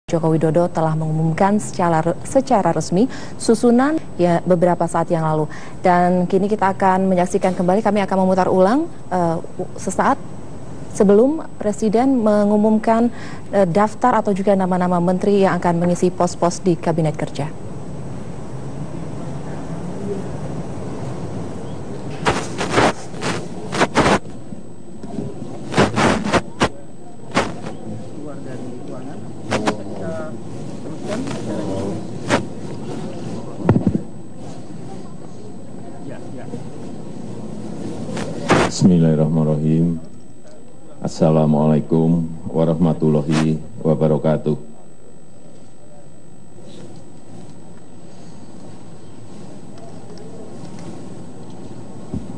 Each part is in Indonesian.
Joko Widodo telah mengumumkan secara resmi susunan ya beberapa saat yang lalu. Dan kini kita akan menyaksikan kembali, kami akan memutar ulang sesaat sebelum Presiden mengumumkan daftar atau juga nama-nama menteri yang akan mengisi pos-pos di Kabinet Kerja. Bismillahirrahmanirrahim. Assalamualaikum warahmatullahi wabarakatuh.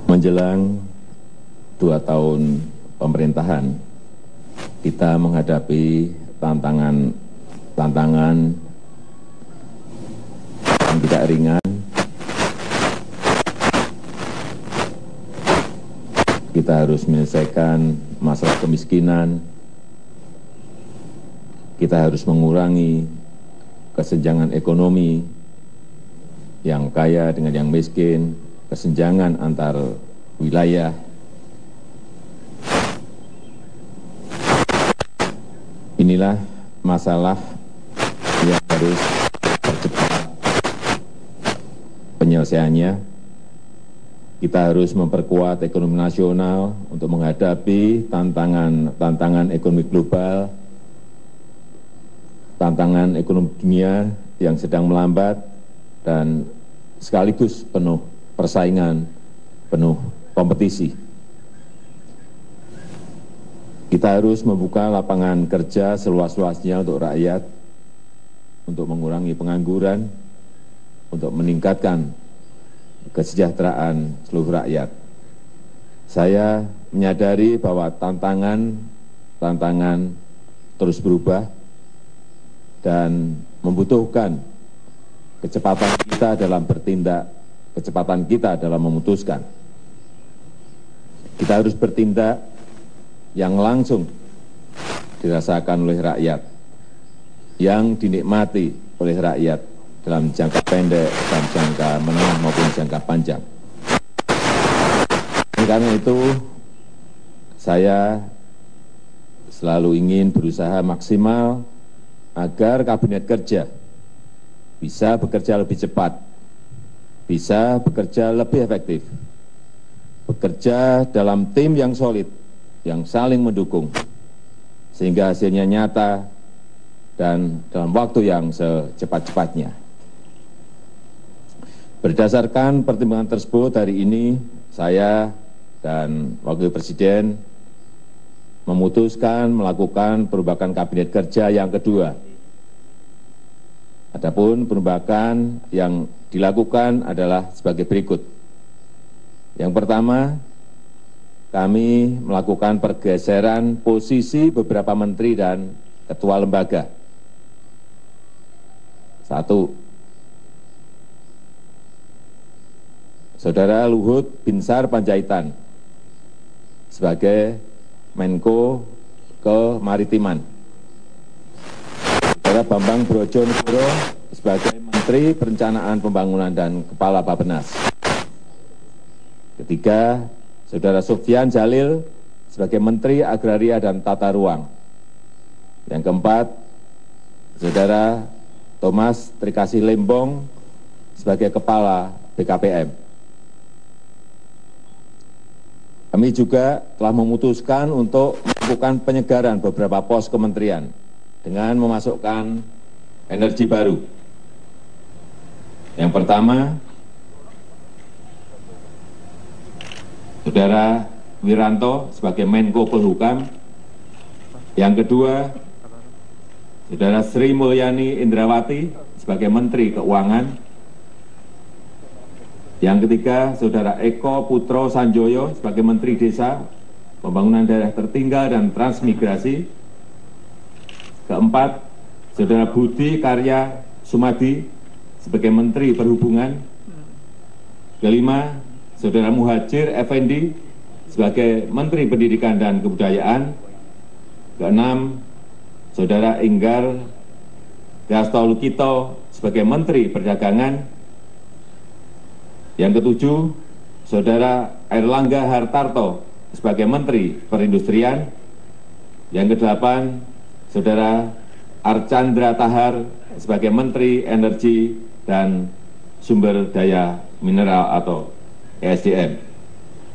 Menjelang 2 tahun pemerintahan, kita menghadapi tantangan yang tidak ringan. Kita harus menyelesaikan masalah kemiskinan, kita harus mengurangi kesenjangan ekonomi, yang kaya dengan yang miskin, kesenjangan antar wilayah. Inilah masalah yang harus percepat penyelesaiannya. Kita harus memperkuat ekonomi nasional untuk menghadapi tantangan ekonomi global, tantangan ekonomi dunia yang sedang melambat, dan sekaligus penuh persaingan, penuh kompetisi. Kita harus membuka lapangan kerja seluas-luasnya untuk rakyat, untuk mengurangi pengangguran, untuk meningkatkan kesejahteraan seluruh rakyat. Saya menyadari bahwa tantangan terus berubah dan membutuhkan kecepatan kita dalam bertindak, kecepatan kita dalam memutuskan. Kita harus bertindak yang langsung dirasakan oleh rakyat, yang dinikmati oleh rakyat dalam jangka pendek, dalam jangka menengah maupun jangka panjang. Karena itu, saya selalu ingin berusaha maksimal agar Kabinet Kerja bisa bekerja lebih cepat, bisa bekerja lebih efektif, bekerja dalam tim yang solid, yang saling mendukung, sehingga hasilnya nyata dan dalam waktu yang secepat-cepatnya. Berdasarkan pertimbangan tersebut, hari ini saya dan Wakil Presiden memutuskan melakukan perombakan Kabinet Kerja yang kedua. Adapun perombakan yang dilakukan adalah sebagai berikut. Yang pertama, kami melakukan pergeseran posisi beberapa menteri dan ketua lembaga. 1. Saudara Luhut Binsar Panjaitan sebagai Menko Kemaritiman. Saudara Bambang Brojonegoro sebagai Menteri Perencanaan Pembangunan dan Kepala Bappenas. Ketiga, Saudara Sufyan Jalil sebagai Menteri Agraria dan Tata Ruang. Yang keempat, Saudara Thomas Trikasih Lembong sebagai Kepala BKPM. Kami juga telah memutuskan untuk melakukan penyegaran beberapa pos kementerian dengan memasukkan energi baru. Yang pertama, Saudara Wiranto sebagai Menko Polhukam. Yang kedua, Saudara Sri Mulyani Indrawati sebagai Menteri Keuangan. Yang ketiga, Saudara Eko Putro Sanjoyo sebagai Menteri Desa, Pembangunan Daerah Tertinggal dan Transmigrasi. Keempat, Saudara Budi Karya Sumadi sebagai Menteri Perhubungan. Kelima, Saudara Muhajir Effendi sebagai Menteri Pendidikan dan Kebudayaan. Keenam, Saudara Enggar Gasto Lukito sebagai Menteri Perdagangan. Yang ketujuh, Saudara Airlangga Hartarto sebagai Menteri Perindustrian. Yang kedelapan, Saudara Archandra Tahar sebagai Menteri Energi dan Sumber Daya Mineral atau ESDM.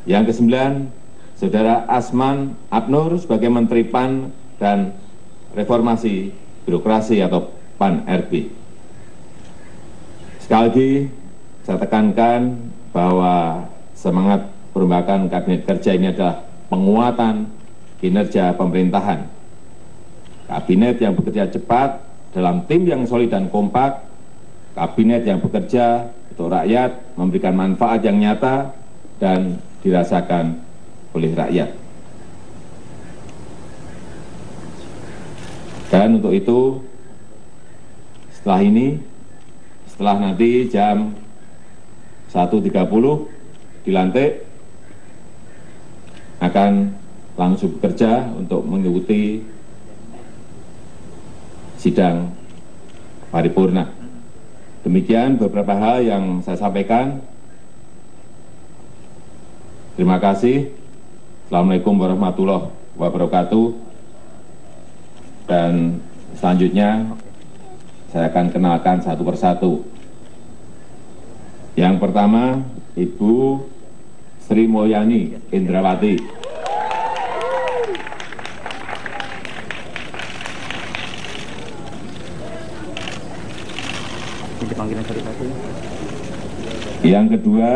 Yang kesembilan, Saudara Asman Abnur sebagai Menteri PAN dan Reformasi Birokrasi atau PAN-RB. Sekali lagi, saya tekankan bahwa semangat perombakan Kabinet Kerja ini adalah penguatan kinerja pemerintahan. Kabinet yang bekerja cepat dalam tim yang solid dan kompak, kabinet yang bekerja untuk rakyat, memberikan manfaat yang nyata dan dirasakan oleh rakyat. Dan untuk itu, setelah nanti jam 1.30 dilantik, akan langsung bekerja untuk mengikuti sidang paripurna. Demikian beberapa hal yang saya sampaikan. Terima kasih. Assalamualaikum warahmatullahi wabarakatuh. Dan selanjutnya saya akan kenalkan satu persatu. Yang pertama, Ibu Sri Mulyani Indrawati. Yang kedua,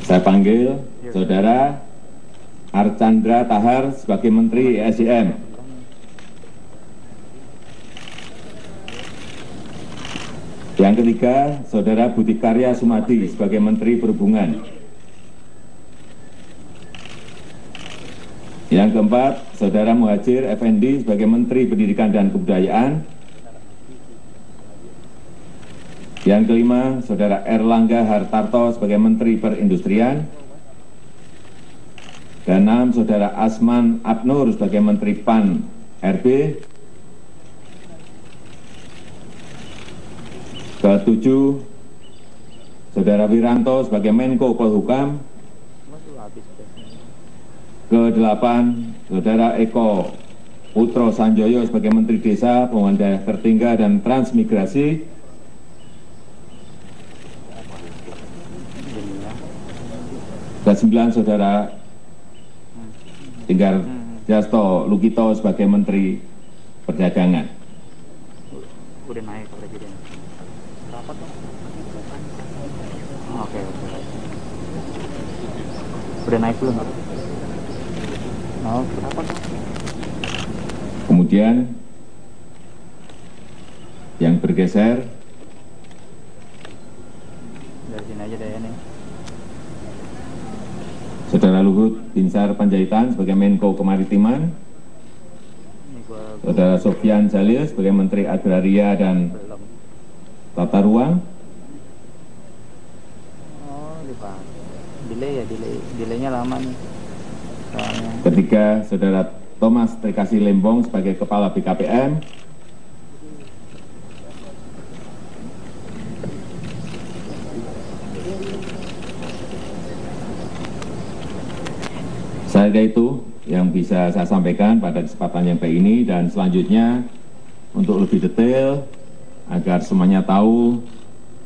saya panggil Saudara Archandra Tahar sebagai Menteri ESDM. Yang ketiga, Saudara Budi Karya Sumadi sebagai Menteri Perhubungan. Yang keempat, Saudara Muhadjir Effendi sebagai Menteri Pendidikan dan Kebudayaan. Yang kelima, Saudara Airlangga Hartarto sebagai Menteri Perindustrian. Dan enam, Saudara Asman Abnur sebagai Menteri PAN-RB. Ketujuh, Saudara Wiranto sebagai Menko Polhukam. Kedelapan, Saudara Eko Putro Sanjoyo sebagai Menteri Desa, Pembangunan Daerah Tertinggal dan Transmigrasi. Kesembilan, Saudara Tinggar Gasto Lukito sebagai Menteri Perdagangan. Udah naik Pak Presiden. Berapa tuh? Oke. Udah naik belum? Oh, berapa tuh? Kemudian yang bergeser dari sini aja deh ya nih. Saudara Luhut Binsar Panjaitan sebagai Menko Kemaritiman. Saudara Sofyan Jalil sebagai Menteri Agraria dan Tata Ruang. Oh, Pak. Delaynya lama nih. Soalnya. Ketiga, Saudara Thomas Trikasi Lembong sebagai Kepala BKPM. Saya kira itu yang bisa saya sampaikan pada kesempatan yang baik ini, dan selanjutnya untuk lebih detail agar semuanya tahu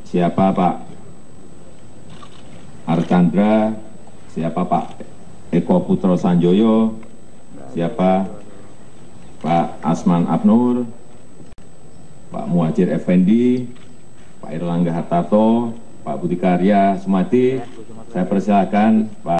siapa Pak Archandra, siapa Pak Eko Putro Sanjoyo, siapa Pak Asman Abnur, Pak Muhadjir Effendi, Pak Airlangga Hartarto, Pak Budi Karya Sumadi. Saya persilakan Pak